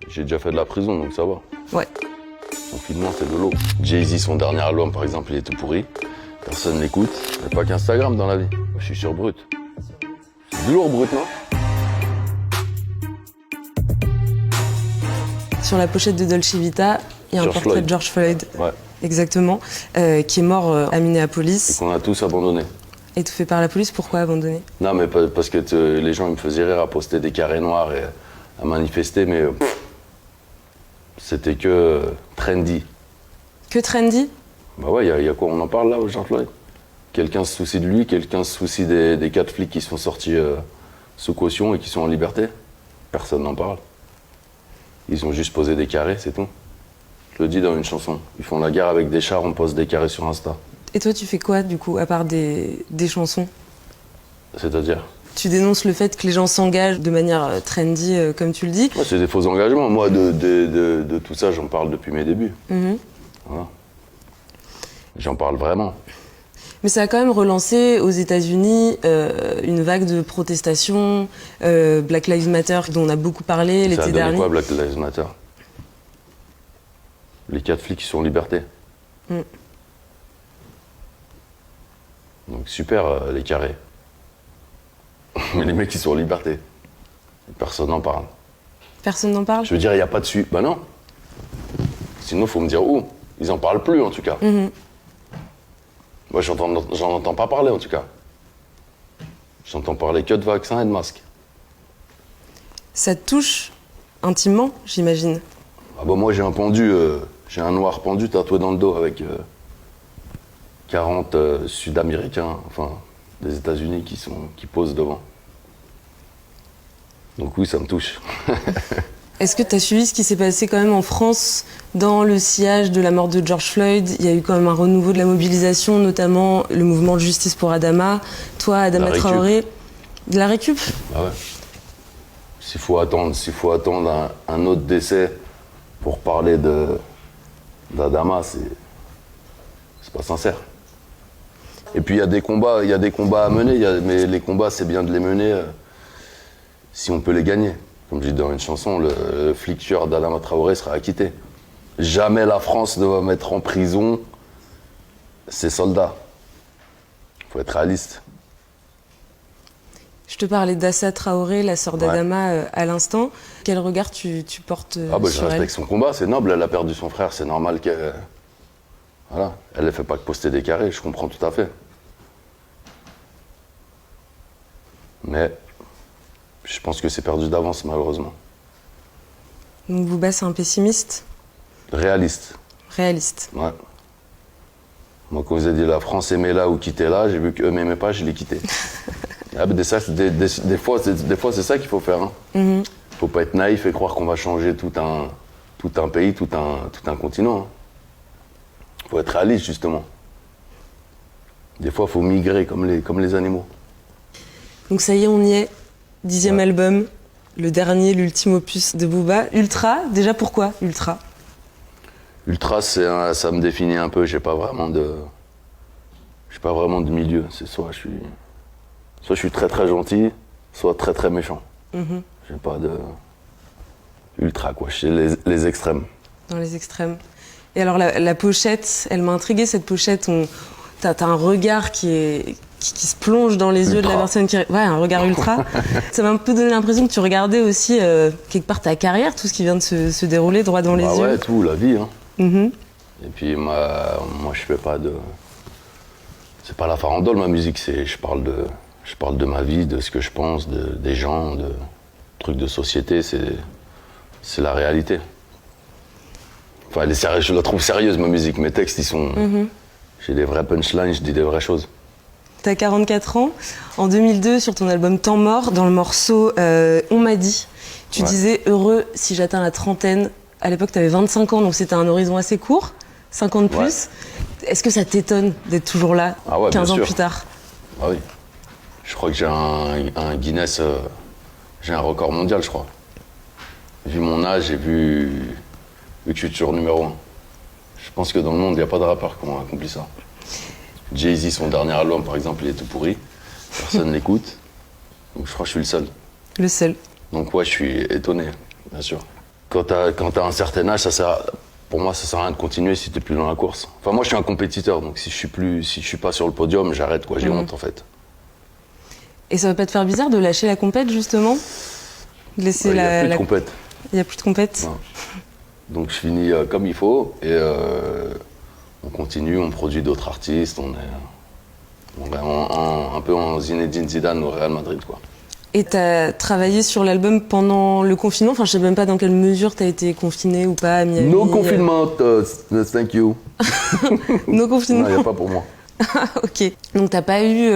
J'ai déjà fait de la prison, donc ça va. Ouais. Confinement, c'est de l'eau. Jay-Z, son dernier album, par exemple, il est tout pourri. Personne l'écoute. Il n'y a pas qu'Instagram dans la vie. Moi, je suis sur Brut. C'est du lourd, Brut, non? Sur la pochette de Dolce Vita, il y a un George portrait Floyd. de George Floyd. Ouais. Exactement. Qui est mort à Et Minneapolis. qu'on a tous abandonné. Étouffé par la police, pourquoi abandonné? Non, mais parce que les gens, ils me faisaient rire à poster des carrés noirs et à manifester, mais c'était que trendy. Que trendy? Bah ouais, y a quoi? On en parle là, George Floyd? Quelqu'un se soucie de lui, quelqu'un se soucie des 4 flics qui sont sortis sous caution et qui sont en liberté? Personne n'en parle. Ils ont juste posé des carrés, c'est tout. Je le dis dans une chanson. Ils font la guerre avec des chars, on pose des carrés sur Insta. Et toi, tu fais quoi, du coup, à part des chansons? C'est-à-dire? Tu dénonces le fait que les gens s'engagent de manière trendy, comme tu le dis. Ouais, c'est des faux engagements. Moi, de tout ça, j'en parle depuis mes débuts. Mhm. Voilà. J'en parle vraiment. Mais ça a quand même relancé aux États-Unis une vague de protestations, Black Lives Matter, dont on a beaucoup parlé Ça a l'été donné dernier. quoi, Black Lives Matter? Les 4 flics qui sont en liberté. Mm. Donc super, les carrés. Mais les mecs, ils sont en liberté. Personne n'en parle. Personne n'en parle? Je veux dire, il n'y a pas de suite. Bah non. Sinon, il faut me dire où. Ils en parlent plus, en tout cas. Mhm. Moi, j'en entends pas parler, en tout cas. J'entends parler que de vaccins et de masques. Ça te touche intimement, j'imagine. Ah bah moi, j'ai un pendu, j'ai un noir pendu tatoué dans le dos avec 40 Sud-Américains, enfin, des États-Unis qui posent devant. Donc oui, ça me touche. Est-ce que tu as suivi ce qui s'est passé quand même en France dans le sillage de la mort de George Floyd? Il y a eu quand même un renouveau de la mobilisation, notamment le mouvement de justice pour Adama. Toi, Adama Traoré, de la récup? Ah ouais. S'il faut attendre un autre décès pour parler d'Adama, c'est pas sincère. Et puis il y a des combats à mener, mais les combats, c'est bien de les mener si on peut les gagner. Comme je dis dans une chanson, le flic tueur d'Adama Traoré sera acquitté. Jamais la France ne va mettre en prison ses soldats. Il faut être réaliste. Je te parlais d'Assa Traoré, la sœur d'Adama, à l'instant. Quel regard tu portes Ah bah, je sur elle? respecte son combat, c'est noble, elle a perdu son frère, c'est normal qu'elle... Voilà, elle ne fait pas que poster des carrés, je comprends tout à fait. Mais je pense que c'est perdu d'avance, malheureusement. Donc Booba, c'est un pessimiste? Réaliste, Réaliste. ouais. Moi, quand vous avez dit la France aimait-la ou quittez-la, j'ai vu qu'eux m'aimaient pas, je l'ai quitté. Ah, mais des fois, c'est ça qu'il faut faire. Hein. Mhm. Faut pas être naïf et croire qu'on va changer tout un pays, tout un continent. Hein. Faut être réaliste, justement. Des fois, faut migrer comme les animaux. Donc ça y est, on y est. 10e album, le dernier, l'ultime opus de Booba. Ultra, déjà pourquoi Ultra? Ultra, ça me définit un peu. J'ai pas vraiment de milieu. C'est soit je suis très très gentil, soit très très méchant. Mhm. J'ai pas de ultra quoi. Je suis les extrêmes. Dans les extrêmes. Et alors la pochette, elle m'a intriguée cette pochette. T'as un regard qui se plonge dans les yeux de la personne qui... Ouais, un regard ultra. Ça m'a un peu donné l'impression que tu regardais aussi quelque part ta carrière, tout ce qui vient de se dérouler droit dans les yeux. Ouais, tout, la vie. Hein. Mhm. Et puis moi je fais pas de... C'est pas la farandole ma musique, je parle de ma vie, de ce que je pense, des gens, de trucs de société, c'est la réalité. Enfin, elle est sérieuse, je la trouve sérieuse ma musique, mes textes ils sont... J'ai des vrais punchlines, je dis des vraies choses. T'as 44 ans. En 2002, sur ton album Temps mort, dans le morceau On m'a dit, tu disais « Heureux si j'atteins la trentaine ». À l'époque, t'avais 25 ans, donc c'était un horizon assez court, 50 plus. Ouais. Est-ce que ça t'étonne d'être toujours là, 15 ans plus tard? Ah oui. Je crois que j'ai un Guinness, j'ai un record mondial, je crois. Vu mon âge et vu que je suis toujours numéro 1. Je pense que dans le monde, il n'y a pas de rappeur qui ont accompli ça. Jay-Z, son dernier album, par exemple, il est tout pourri. Personne l'écoute. Donc je crois que je suis le seul. Le seul. Donc ouais, je suis étonné, bien sûr. quand t'as un certain âge, pour moi, ça sert à rien de continuer si t'es plus dans la course. Enfin, moi, je suis un compétiteur, donc si je suis pas sur le podium, j'arrête, quoi. J'ai honte, en fait. Et ça va pas te faire bizarre de lâcher la compète, justement? De laisser Il n'y a plus de compète. Il n'y a plus de compète? Non. Donc, je finis comme il faut, et on continue, on produit d'autres artistes, on est un peu en Zinedine Zidane au Real Madrid, quoi. Et t'as travaillé sur l'album pendant le confinement? Enfin, je sais même pas dans quelle mesure t'as été confiné ou pas à Miami. No confinement, thank you. No confinement? Non, il n'y a pas pour moi. Ok. Donc t'as pas eu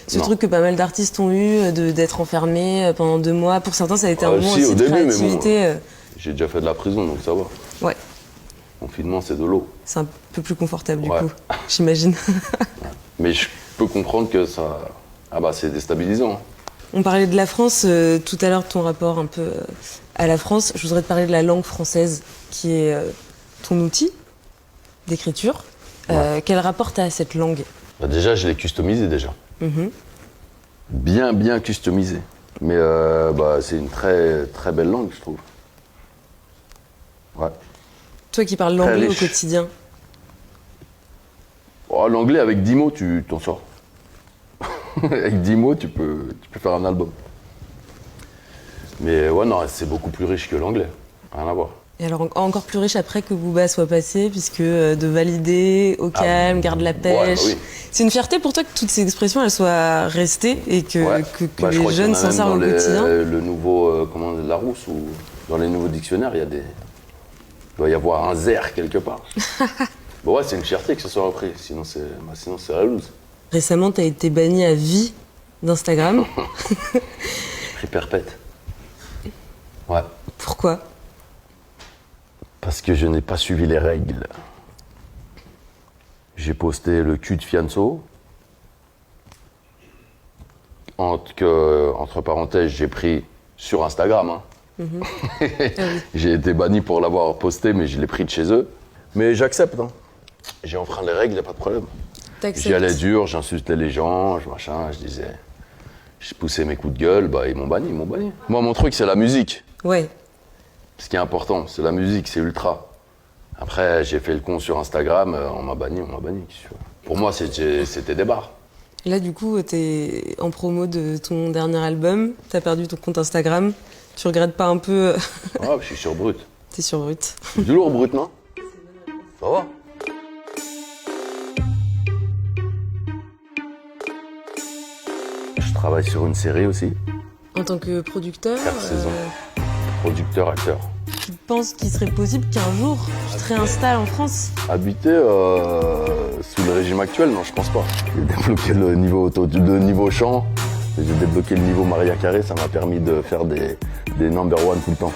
ce truc que pas mal d'artistes ont eu, d'être enfermés pendant 2 mois. Pour certains, ça a été un moment aussi de créativité. Mais bon, j'ai déjà fait de la prison, donc ça va. Ouais. Confinement, c'est de l'eau. C'est un peu plus confortable, du coup, j'imagine. Ouais. Mais je peux comprendre que ça... Ah bah, c'est déstabilisant. Hein. On parlait de la France tout à l'heure, de ton rapport un peu à la France. Je voudrais te parler de la langue française, qui est ton outil d'écriture. Ouais. Quel rapport t'as à cette langue? Bah déjà, je l'ai customisée déjà. Bien customisée. Mais c'est une très, très belle langue, je trouve. Ouais. Toi qui parles l'anglais au quotidien. Oh, l'anglais, avec 10 mots, tu t'en sors. Avec 10 mots, tu peux faire un album. Mais ouais, non, c'est beaucoup plus riche que l'anglais. Rien à voir. Et alors, encore plus riche après que Booba soit passé, puisque de valider, au calme, garde la pêche. Ouais, bah oui. C'est une fierté pour toi que toutes ces expressions, elles soient restées et que les jeunes s'en servent au quotidien. Le nouveau, Larousse, ou dans les nouveaux dictionnaires, il doit y avoir un zer quelque part. Bon, ouais, c'est une fierté que ce soit repris, sinon c'est la loose. Récemment, tu as été banni à vie d'Instagram. Prix perpète. Ouais. Pourquoi? Parce que je n'ai pas suivi les règles. J'ai posté le cul de Fianso. Entre parenthèses, j'ai pris sur Instagram. Hein. Ah oui. J'ai été banni pour l'avoir posté, mais je l'ai pris de chez eux. Mais j'accepte. Hein. J'ai enfreint les règles, il n'y a pas de problème. J'y allais dur, j'insultais les gens, je poussais mes coups de gueule, ils m'ont banni. Moi, mon truc, c'est la musique. Ouais. Ce qui est important, c'est la musique, c'est ultra. Après, j'ai fait le con sur Instagram, on m'a banni. Pour moi, c'était des barres. Là, du coup, t'es en promo de ton dernier album, t'as perdu ton compte Instagram. Tu regrettes pas un peu? Ah, je suis sur Brut. T'es sur Brut. C'est du lourd, Brut, non? Ça va? Je travaille sur une série aussi. En tant que producteur? 4 saisons. Producteur, acteur. Tu penses qu'il serait possible qu'un jour, tu te réinstalles en France? Habiter sous le régime actuel, non, je pense pas. J'ai débloqué le niveau chant, j'ai débloqué le niveau Maria Carré, ça m'a permis de faire des number one tout le temps.